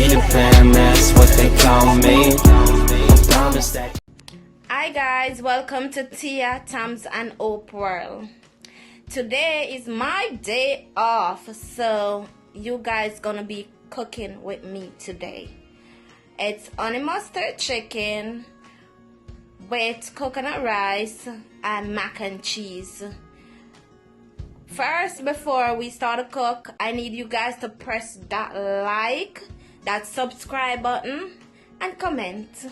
Peter Pan, that's what they call me. I promise that. Hi guys, welcome to Tia, Tams and Hope World. Today is my day off, so you guys gonna be cooking with me today. It's honey mustard chicken with coconut rice and mac and cheese. First, before we start to cook, I need you guys to press that like, that subscribe button, and comment.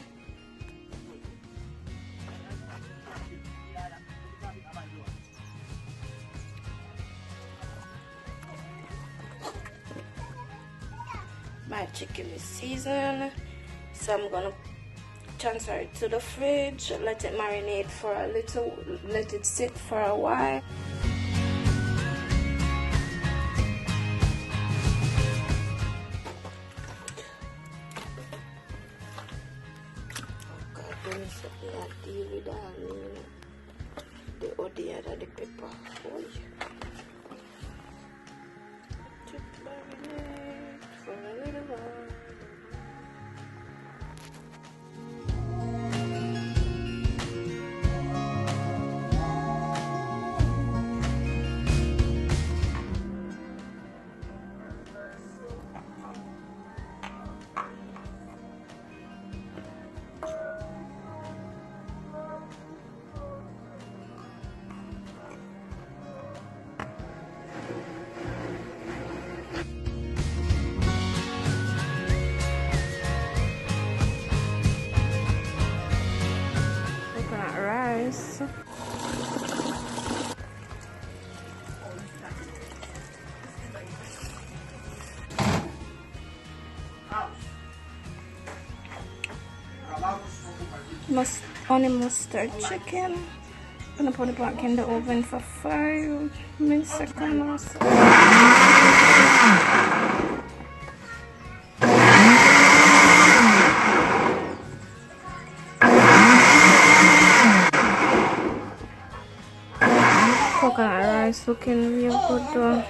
My chicken is seasoned, so I'm gonna transfer it to the fridge, let it marinate for a little, let it sit for a while. Deal with the onion and the pepper. Just marinate for a little while. Rice. Honey mustard chicken. I'm gonna put it back in the oven for 5 seconds or so. Coconut rice looking real good though.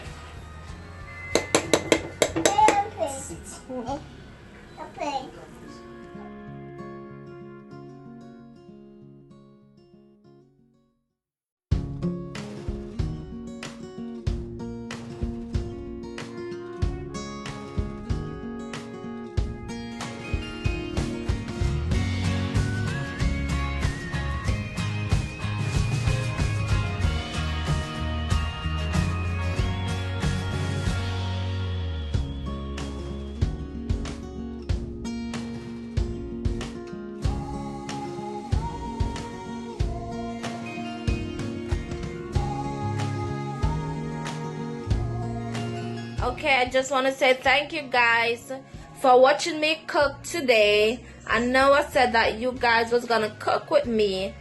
Okay, I just want to say thank you guys for watching me cook today. I know I said that you guys was gonna cook with me,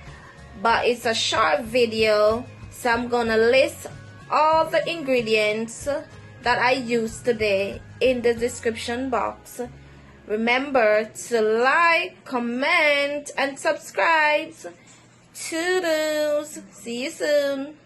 but it's a short video, so I'm gonna list all the ingredients that I used today in the description box. Remember to like, comment, and subscribe. Toodles. See you soon.